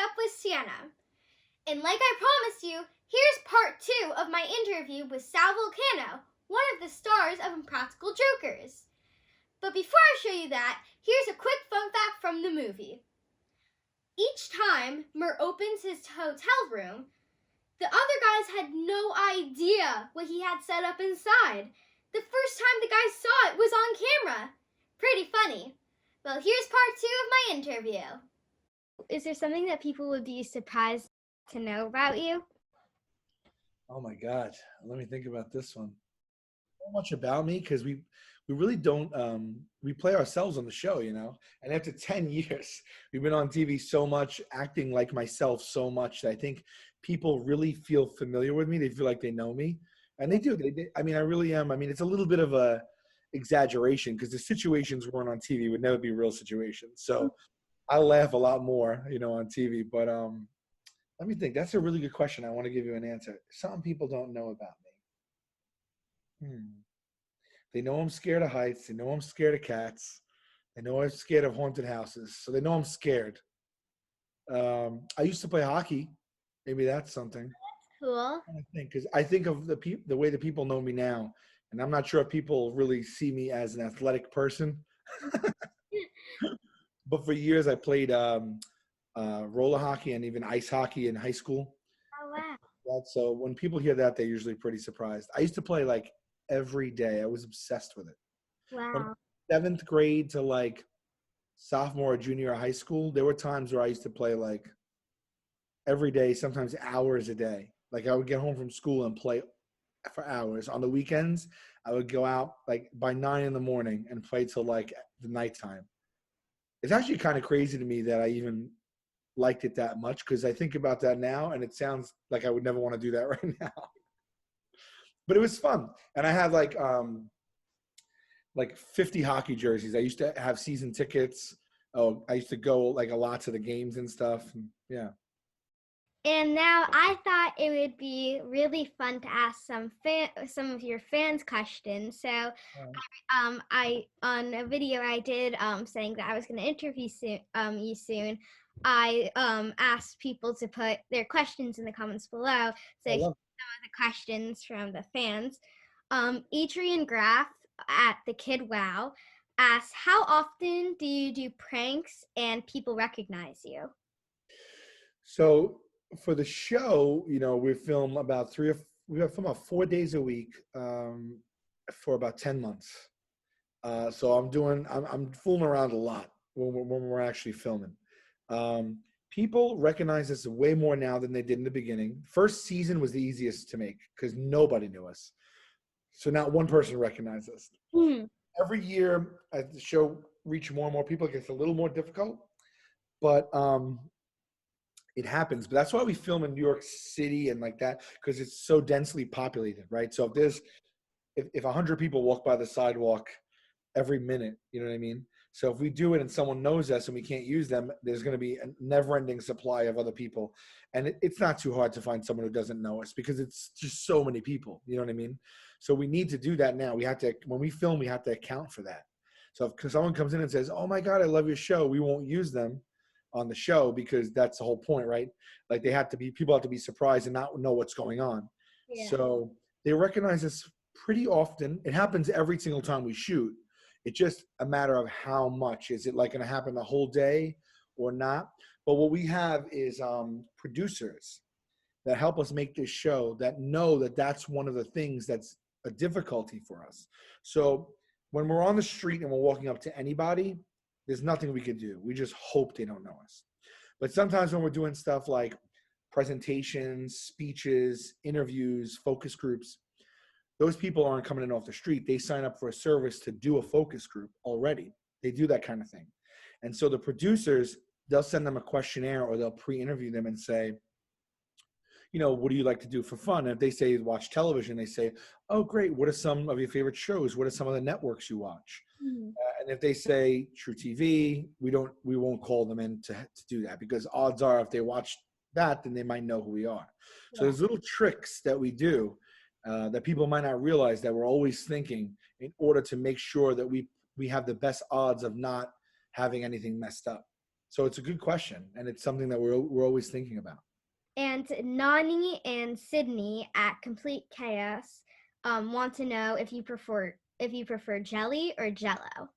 up with Sienna. And like I promised you, here's part 2 of my interview with Sal Vulcano, one of the stars of Impractical Jokers. But before I show you that, here's a quick fun fact from the movie. Each time Mur opens his hotel room, the other guys had no idea what he had set up inside. The first time the guys saw it was on camera. Pretty funny. Well, here's part 2 of my interview. Is there something that people would be surprised to know about you? Oh my God. Let me think about this one. So much about me because we really don't we play ourselves on the show, and after 10 years we've been on TV so much, acting like myself so much that I think people really feel familiar with me. They feel like they know me, and they do. I mean, I really am. I mean, it's a little bit of a exaggeration because the situations weren't on TV would never be real situations. So I laugh a lot more, on TV. But let me think. That's a really good question. I want to give you an answer. Some people don't know about me. They know I'm scared of heights. They know I'm scared of cats. They know I'm scared of haunted houses. So they know I'm scared. I used to play hockey. Maybe that's something. Cool. I think of the way that people know me now, and I'm not sure if people really see me as an athletic person. But for years I played roller hockey and even ice hockey in high school. Oh, wow. So when people hear that, they're usually pretty surprised. I used to play like every day. I was obsessed with it. Wow. From 7th grade to like sophomore or junior high school, there were times where I used to play like every day, sometimes hours a day. Like I would get home from school and play for hours. On the weekends, I would go out like by 9 a.m. and play till like the nighttime. It's actually kind of crazy to me that I even liked it that much because I think about that now and it sounds like I would never want to do that right now. But it was fun. And I had like 50 hockey jerseys. I used to have season tickets. Oh, I used to go like a lot to the games and stuff. And, yeah. And now I thought it would be really fun to ask some of your fans questions. So, I on a video I did saying that I was going to interview you soon. I asked people to put their questions in the comments below. So here's some of the questions from the fans. Adrian Graff at the Kid Wow asks, "How often do you do pranks and people recognize you?" So for the show, we film about we have film about 4 days a week for about 10 months. So I'm fooling around a lot when we're actually filming. People recognize us way more now than they did in the beginning. First season was the easiest to make because nobody knew us. So not one person recognized us. Every year as the show reaches more and more people, it gets a little more difficult. But it happens. But that's why we film in New York City and like that, because it's so densely populated, right? So if 100 people walk by the sidewalk every minute, you know what I mean? So if we do it and someone knows us and we can't use them, there's going to be a never-ending supply of other people. And it's not too hard to find someone who doesn't know us because it's just so many people, you know what I mean? So we need to do that now. When we film, we have to account for that. So if someone comes in and says, "Oh my God, I love your show," we won't use them on the show because that's the whole point, right? Like people have to be surprised and not know what's going on. Yeah. So they recognize us pretty often. It happens every single time we shoot. It's just a matter of how much. Is it like going to happen the whole day or not? But what we have is producers that help us make this show that know that that's one of the things that's a difficulty for us. So when we're on the street and we're walking up to anybody, there's nothing we could do. We just hope they don't know us. But sometimes when we're doing stuff like presentations, speeches, interviews, focus groups, those people aren't coming in off the street. They sign up for a service to do a focus group already. They do that kind of thing. And so the producers, they'll send them a questionnaire or they'll pre-interview them and say, what do you like to do for fun? And if they say watch television, they say, "Oh, great. What are some of your favorite shows? What are some of the networks you watch?" And if they say True TV, we won't call them in to do that because odds are if they watch that, then they might know who we are. So there's little tricks that we do that people might not realize that we're always thinking in order to make sure that we have the best odds of not having anything messed up. So it's a good question, and it's something that we're always thinking about. And Nani and Sydney at Complete Chaos want to know if you prefer jelly or Jello.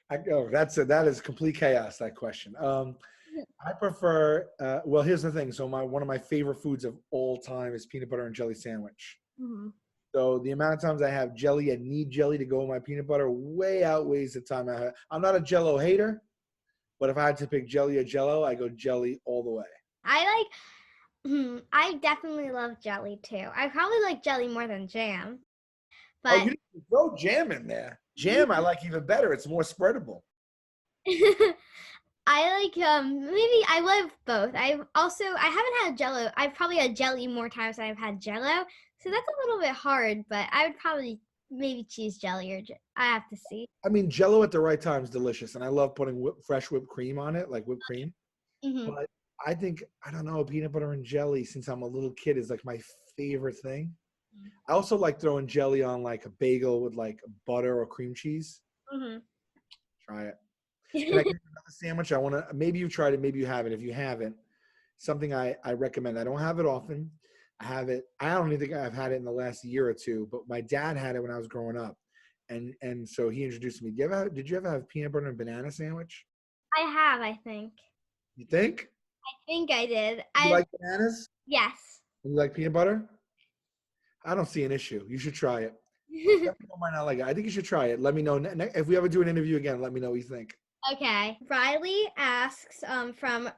That is complete chaos. That question. I prefer. Well, here's the thing. So one of my favorite foods of all time is peanut butter and jelly sandwich. Mm-hmm. So the amount of times I have jelly and need jelly to go with my peanut butter way outweighs the time I have. I'm not a Jello hater, but if I had to pick jelly or Jello, I go jelly all the way. I definitely love jelly too. I probably like jelly more than jam, Oh, but you didn't throw jam in there. Jam I like even better. It's more spreadable. I like maybe I love both. I haven't had Jello. I've probably had jelly more times than I've had Jello, so that's a little bit hard. But I would probably maybe choose jelly I have to see. I mean, Jello at the right time is delicious, and I love putting fresh whipped cream on it, like whipped cream. Hmm. But I think I don't know, peanut butter and jelly since I'm a little kid is like my favorite thing. I also like throwing jelly on like a bagel with like butter or cream cheese. Hmm. Try it. Can I give you another sandwich? I want to. Maybe you've tried it. Maybe you haven't. If you haven't, something I recommend. I don't have it often. I have it. I don't even think I've had it in the last year or two. But my dad had it when I was growing up, and so he introduced me. Did you ever have peanut butter and banana sandwich? I have, I think. You think? I think I did. You like bananas? Yes. And you like peanut butter? I don't see an issue. You should try it. Let me know might not like it. I think you should try it. Let me know if we ever do an interview again. Let me know what you think. Okay. Riley asks from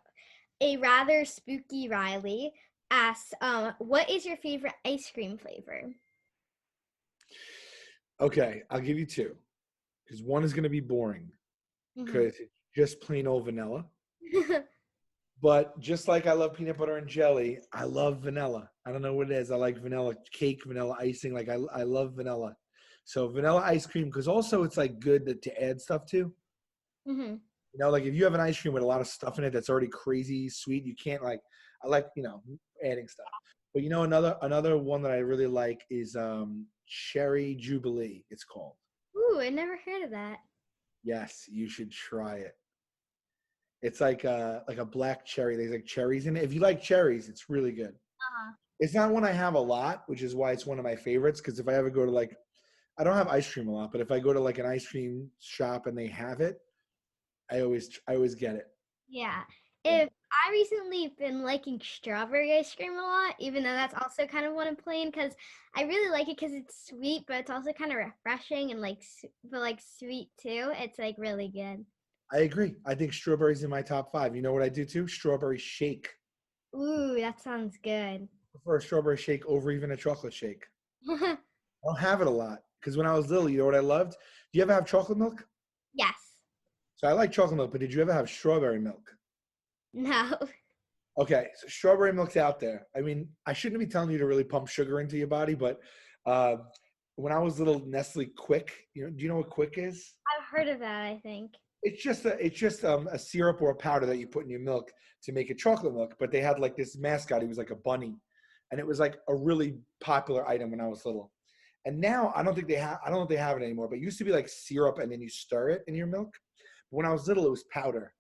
a rather spooky Riley asks what is your favorite ice cream flavor? Okay, I'll give you two because one is going to be boring Hmm. because it's just plain old vanilla. But just like I love peanut butter and jelly, I love vanilla. I don't know what it is. I like vanilla cake, vanilla icing. Like I love vanilla. So vanilla ice cream because also it's like good to add stuff to. Hmm. You know, like if you have an ice cream with a lot of stuff in it that's already crazy sweet, you can't like. I like adding stuff. But another one that I really like is cherry jubilee. It's called. Ooh, I never heard of that. Yes, you should try it. It's like a black cherry. There's like cherries in it. If you like cherries, it's really good. Uh-huh. It's not one I have a lot, which is why it's one of my favorites. Because if I ever go to like, I don't have ice cream a lot, but if I go to like an ice cream shop and they have it, I always get it. Yeah. If I recently been liking strawberry ice cream a lot, even though that's also kind of what I'm playing, because I really like it because it's sweet, but it's also kind of refreshing and but like sweet too. It's like really good. I agree. I think strawberries in my top five. You know what I do too? Strawberry shake. Ooh, that sounds good. I prefer a strawberry shake over even a chocolate shake. I don't have it a lot because when I was little, you know what I loved? Do you ever have chocolate milk? Yes. So I like chocolate milk, but did you ever have strawberry milk? No. Okay, so strawberry milk's out there. I mean, I shouldn't be telling you to really pump sugar into your body, but uh, when I was little, Nestle Quick, do you know what Quick is? I've heard of that, I think. It's just a syrup or a powder that you put in your milk to make it chocolate milk. But they had like this mascot. He was like a bunny, and it was like a really popular item when I was little. And now I don't think they have. I don't know if they have it anymore. But it used to be like syrup, and then you stir it in your milk. But when I was little, it was powder.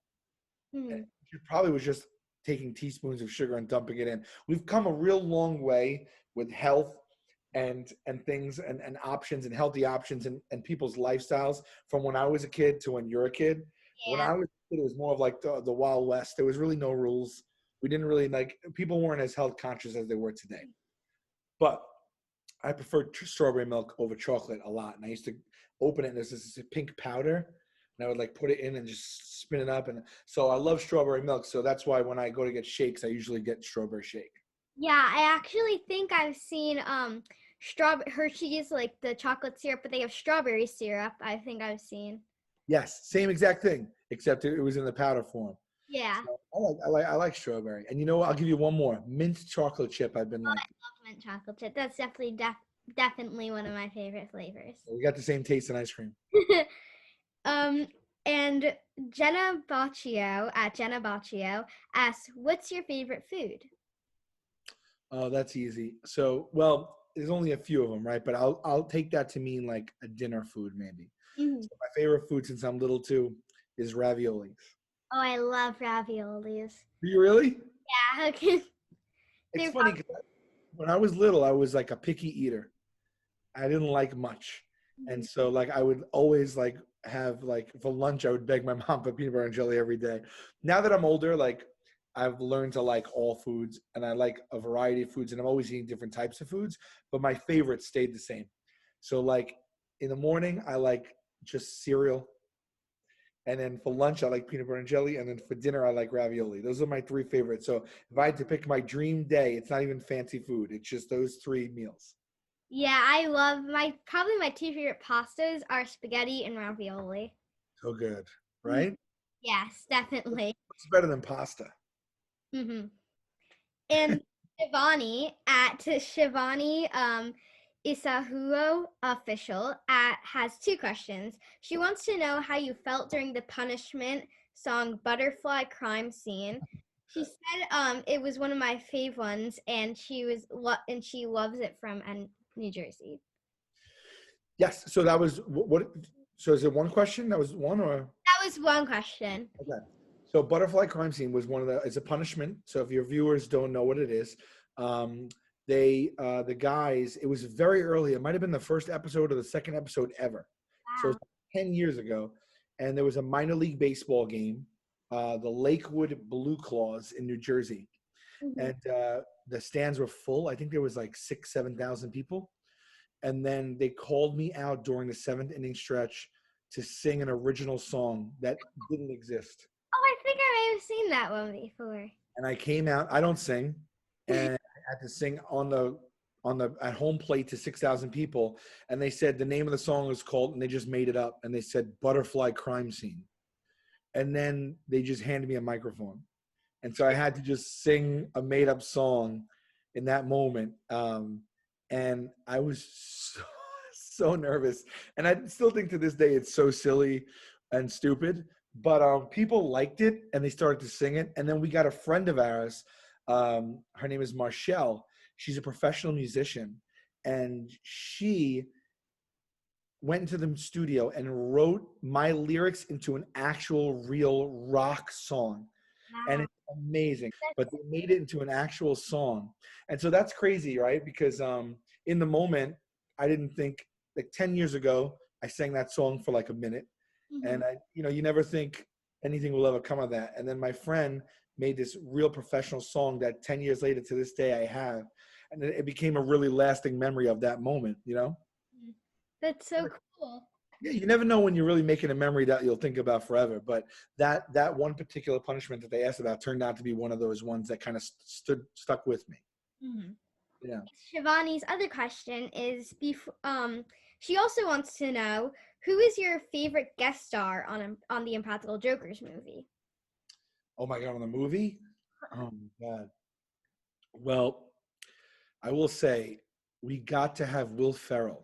Hmm. It probably was just taking teaspoons of sugar and dumping it in. We've come a real long way with health and things and options and healthy options and people's lifestyles from when I was a kid to when you're a kid. When Yeah. I was a kid, it was more of like the Wild West. There was really no rules. We didn't really like people weren't as health conscious as they were today. But I prefer strawberry milk over chocolate a lot. And I used to open it and there's this pink powder. And I would like put it in and just spin it up. And so I love strawberry milk. So that's why when I go to get shakes, I usually get strawberry shake. Yeah, I actually think I've seen strawberry Hershey's like the chocolate syrup, but they have strawberry syrup. I think I've seen. Yes, same exact thing, except it was in the powder form. Yeah. So I like strawberry. And you know what? I'll give you one more. Mint chocolate chip I've been Oh, like. I love mint chocolate chip. That's definitely one of my favorite flavors. We got the same taste in ice cream. um, and Jenna Baccio asks, "What's your favorite food?" Oh, that's easy. So, well, there's only a few of them, right? But I'll take that to mean like a dinner food, maybe. Hmm. So my favorite food since I'm little too is raviolis. Oh, I love raviolis. Do you really? Yeah, okay. It's They're funny 'cause when I was little, I was like a picky eater. I didn't like much. And probably. so like I would always like have like for lunch I would beg my mom for peanut butter and jelly every day. Now that I'm older, like I've learned to like all foods and I like a variety of foods and I'm always eating different types of foods, but my favorite stayed the same. So like in the morning I like just cereal, and then for lunch I like peanut butter and jelly, and then for dinner I like ravioli. Those are my three favorites. So if I had to pick my dream day, it's not even fancy food. It's just those three meals. Yeah, I love probably my two favorite pastas are spaghetti and ravioli. So good, Mhm. right? Yes, definitely. What's better than pasta? Hmm. And Shivani at Shivani Isahuo official has two questions. She wants to know how you felt during the punishment song Butterfly Crime Scene. She said it was one of my fave ones and she loves it from New Jersey. Yes. So that was what? So is it one question? That was one, or That was one question. okay. So butterfly crime scene was one of the. It's a punishment. So if your viewers don't know what it is, um, the guys. It was very early. It might have been the first episode or the second episode ever. So Wow. it's 10 years ago, and there was a minor league baseball game, the Lakewood Blue Claws in New Jersey, Mhm. and the stands were full. I think there was like 7,000 people. And then they called me out during the seventh inning stretch to sing an original song that didn't exist. Oh, I think I may have seen that one before. And I came out. I don't sing, and I had to sing on the at home plate to 6,000 people. And they said the name of the song is called, and they just made it up. And they said Butterfly Crime Scene. And then they just handed me a microphone, and so I had to just sing a made up song in that moment. And I was so nervous, and I still think to this day it's so silly and stupid. But people liked it, and they started to sing it. And then we got a friend of ours. Her name is Marshall. She's a professional musician, and she went into the studio and wrote my lyrics into an actual real rock song, and Wow. it's amazing. But That's they made it into an actual song, and so that's crazy, right? Because in the moment, I didn't think, like 10 years ago, I sang that song for like a minute, mhm. and you never think anything will ever come of that. And then my friend made this real professional song that 10 years later to this day I have, and it became a really lasting memory of that moment. That's so cool. Yeah, you never know when you're really making a memory that you'll think about forever. But that one particular punishment that they asked about turned out to be one of those ones that kind of stuck with me. Mhm. Yeah. Shivani's other question is she also wants to know who is your favorite guest star on the Impractical Jokers movie? Oh my God, on the movie? Oh my God. Well, I will say we got to have Will Ferrell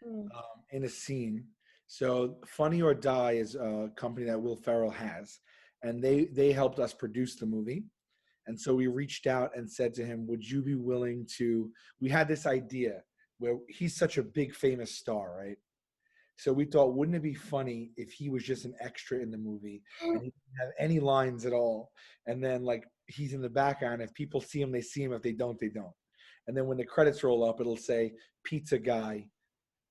Mm. in a scene. So Funny or Die is a company that Will Ferrell has, and they helped us produce the movie. And so we reached out and said to him, would you be willing to, we had this idea where he's such a big famous star, right? So we thought, wouldn't it be funny if he was just an extra in the movie and he didn't have any lines at all? And then like he's in the background. If people see him, they see him. If they don't, they don't. And then when the credits roll up, it'll say pizza guy,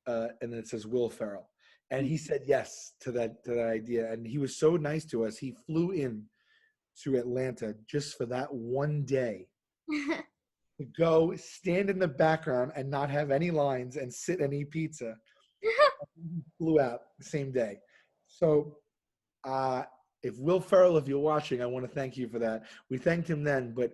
and then it says Will Ferrell. And he said yes to that idea. And he was so nice to us. He flew in to Atlanta just for that one day to go stand in the background and not have any lines and sit and eat pizza. He flew out the same day. So uh, if Will Ferrell, if you're watching, I want to thank you for that. We thanked him then, but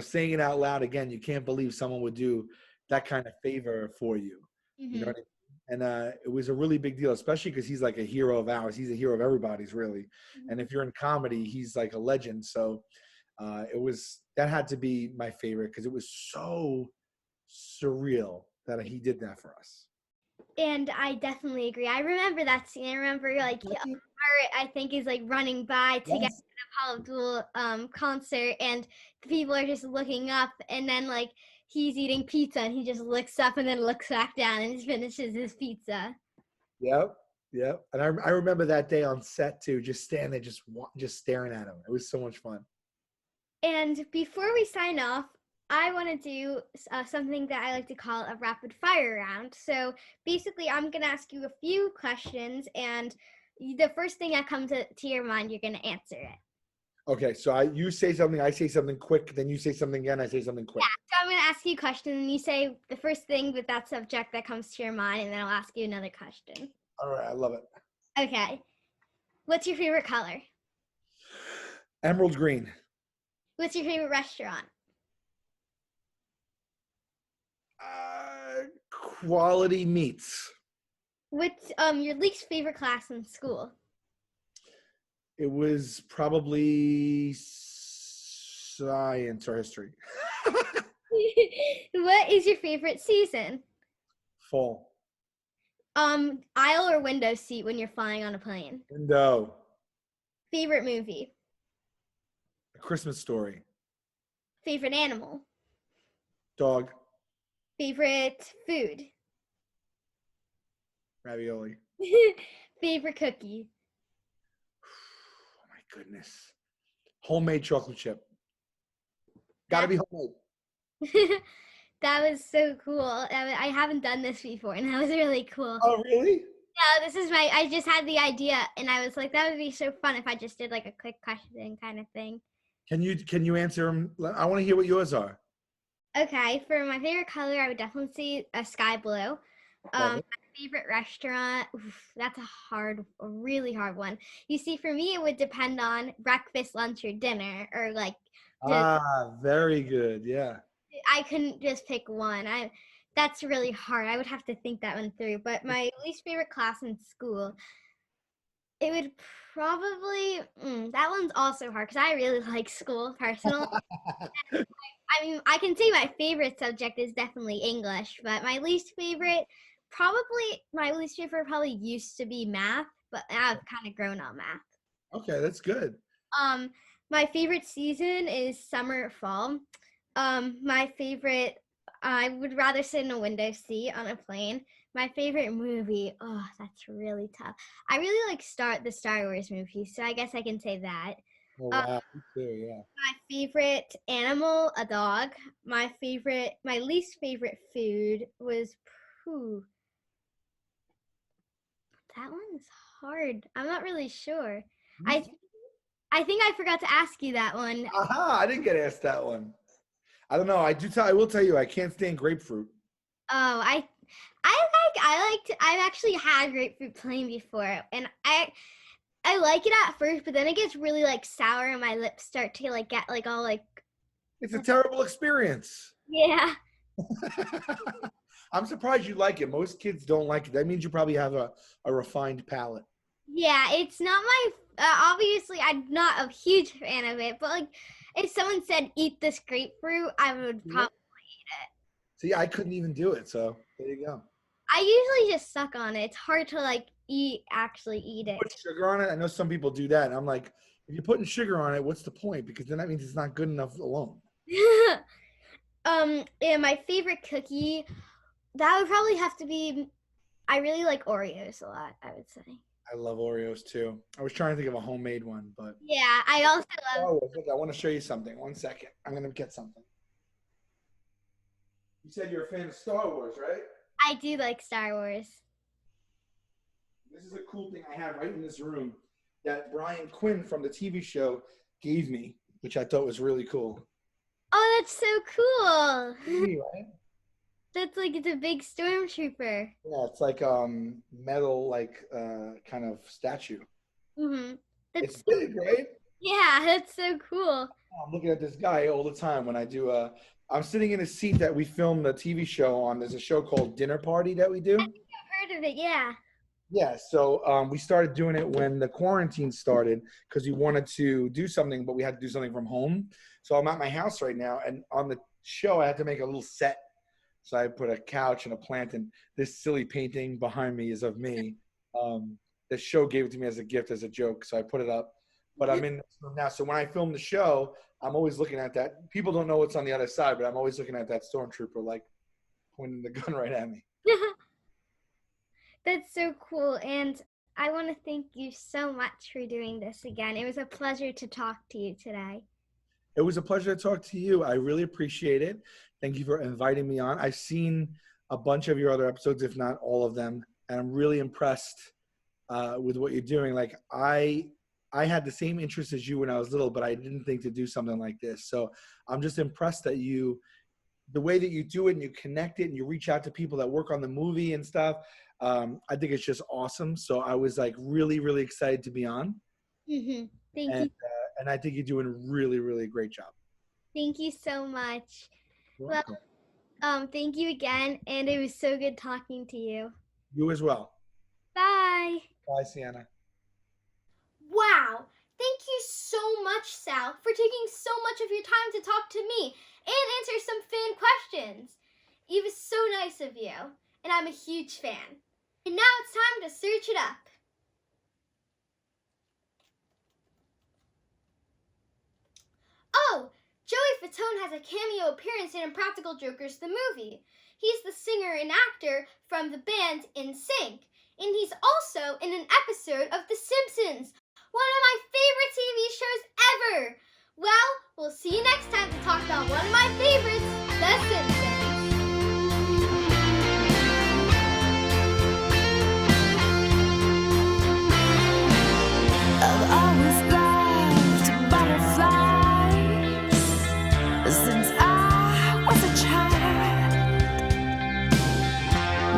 saying it out loud again, you can't believe someone would do that kind of favor for you. You know Mhm. what I mean? And it was a really big deal, especially because he's like a hero of ours. He's a hero of everybody's, really. And if you're in comedy, he's like a legend. So that had to be my favorite because it was so surreal that he did that for us. And I definitely agree. I remember that scene. I remember like Art, I think, is like running by to get to Yes. the Paula Abdul concert, and the people are just looking up, and then like he's eating pizza, and he just looks up and then looks back down and just finishes his pizza. Yep. Yeah, and I remember that day on set too, just standing there, just staring at him. It was so much fun. And before we sign off, I want to do something that I like to call a rapid fire round. So basically, I'm going to ask you a few questions, and the first thing that comes to your mind, you're going to answer it. Okay, so you say something, I say something quick, then you say something again, I say something quick. Yeah, so I'm going to ask you a question, and you say the first thing with that subject that comes to your mind, and then I'll ask you another question. All right, I love it. Okay. What's your favorite color? Emerald green. What's your favorite restaurant? Quality meats. What's your least favorite class in school? It was probably science or history. What is your favorite season? Fall. Aisle or window seat when you're flying on a plane? Window. Favorite movie? A Christmas Story. Favorite animal? Dog. Favorite food? Ravioli. Favorite cookie? Oh my goodness. Homemade chocolate chip. Gotta be homemade. That was so cool. I haven't done this before, and that was really cool. Oh, really? Yeah, I just had the idea, and I was like, that would be so fun if I just did like a quick question kind of thing. Can you answer them? I want to hear what yours are. Okay, for my favorite color, I would definitely say a sky blue. Love My it. favorite restaurant, that's a really hard one. You see, for me, it would depend on breakfast, lunch, or dinner, or like, just, Very good. Yeah. I couldn't just pick one. That's really hard. I would have to think that one through. But my least favorite class in school, it would probably, that one's also hard because I really like school personally. I mean, I can say my favorite subject is definitely English, but my least favorite probably used to be math, but I've kind of grown on math. Okay, that's good. Um, my favorite season is summer or fall. My favorite, I would rather sit in a window seat on a plane. My favorite movie, oh, that's really tough. I really like the Star Wars movies, so I guess I can say that. Oh Um, wow, me too. Yeah. my favorite animal, a dog. My least favorite food was, whew, that one's hard. I'm not really sure. I I think I forgot to ask you that one. Aha! I didn't get asked that one. I don't know. I will tell you. I can't stand grapefruit. Oh, I've actually had grapefruit plain before, and I like it at first, but then it gets really like sour, and my lips start to like get like all like, It's a terrible experience. yeah. I'm surprised you like it. Most kids don't like it. That means you probably have a refined palate. Yeah, it's not my. Obviously, I'm not a huge fan of it, but like, if someone said eat this grapefruit, I would Yeah. probably eat it. See, I couldn't even do it. So there you go. I usually just suck on it. It's hard to like actually eat Put it. sugar on it. I know some people do that. And I'm like, if you're putting sugar on it, what's the point? Because then that means it's not good enough alone. And my favorite cookie, that would probably have to be. I really like Oreos a lot, I would say. I love Oreos too. I was trying to think of a homemade one, but Yeah, I also love. oh, look, I want to show you something. One second. I'm gonna get something. You said you're a fan of Star Wars, right? I do like Star Wars. This is a cool thing I have right in this room that Brian Quinn from the TV show gave me, which I thought was really cool. Oh, that's so cool. Me, right? That's like it's a big stormtrooper. Yeah, it's like metal like kind of statue. Mhm. That's It's big, right? Yeah, that's so cool. I'm looking at this guy all the time when I do I'm sitting in a seat that we filmed a TV show on. There's a show called Dinner Party that we do. I've heard of it. Yeah. Yeah, so we started doing it when the quarantine started because we wanted to do something, but we had to do something from home. So I'm at my house right now, and on the show, I had to make a little set. So I put a couch and a plant, and this silly painting behind me is of me. The show gave it to me as a gift, as a joke, so I put it up. But I'm in this room now, so when I film the show, I'm always looking at that. People don't know what's on the other side, but I'm always looking at that stormtrooper, like pointing the gun right at me. That's so cool. And I want to thank you so much for doing this again. It was a pleasure to talk to you today. It was a pleasure to talk to you. I really appreciate it. Thank you for inviting me on. I've seen a bunch of your other episodes, if not all of them, and I'm really impressed with what you're doing. Like I had the same interest as you when I was little, but I didn't think to do something like this. So I'm just impressed that the way that you do it and you connect it and you reach out to people that work on the movie and stuff. I think it's just awesome. So I was like really, really excited to be on. Mm-hmm. Thank And, you. and I think you're doing a really, really great job. Thank you so much. You're Well, welcome. thank you again, and it was so good talking to you. You as well. Bye. Bye, Sienna. Wow. Thank you so much, Sal, for taking so much of your time to talk to me and answer some fan questions. It was so nice of you, and I'm a huge fan. And now it's time to search it up. Oh, Joey Fatone has a cameo appearance in Impractical Jokers, the movie. He's the singer and actor from the band NSYNC, and he's also in an episode of The Simpsons, one of my favorite TV shows ever. Well, we'll see you next time to talk about one of my favorites, The Simpsons. I've always loved butterflies since I was a child,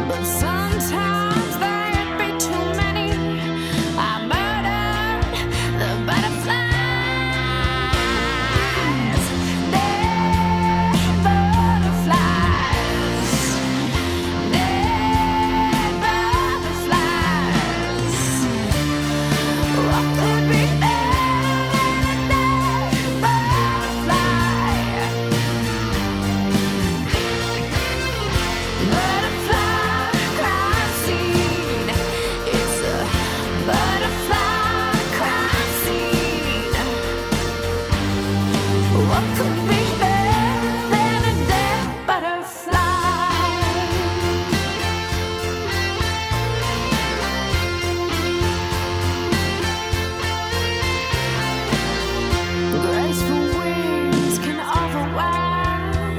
but sometimes there'd be too many. I murdered the butterflies. Dead butterflies. Dead butterflies. What could be better than a dead butterfly? Butterfly crime scene. It's a butterfly crime scene. What could be better than a dead butterfly? Graceful wings can overwhelm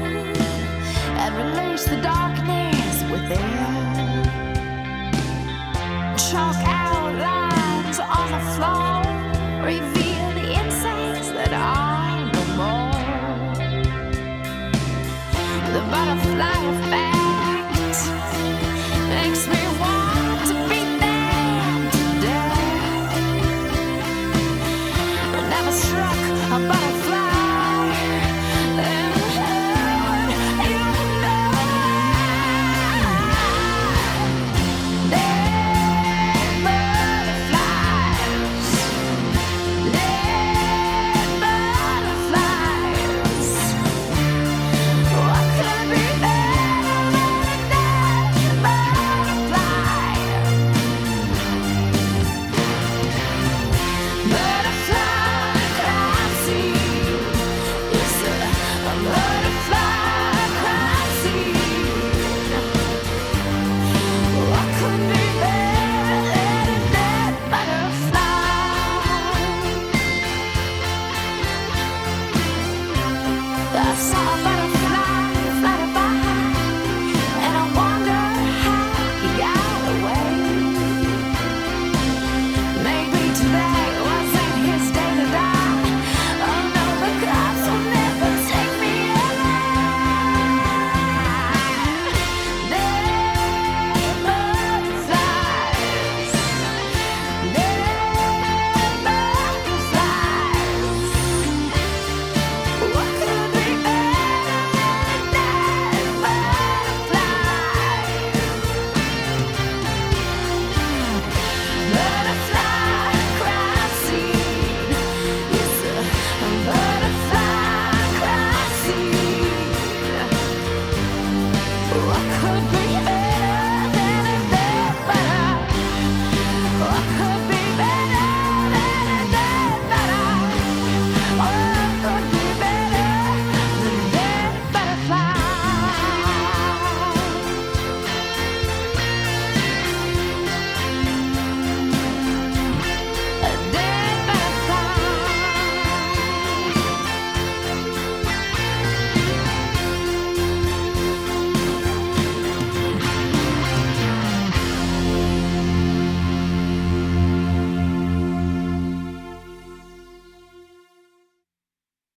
and release the darkness within. Chalk outlines on the floor reveal the insects that are no more. The butterfly effect makes me want to beat them to death. I never struck a butterfly, then how would you know? Dead butterflies, dead butterflies. What could be better than a dead butterfly? Butterfly crime scene. It's a butterfly crime scene. What could be better than a dead butterfly? I saw a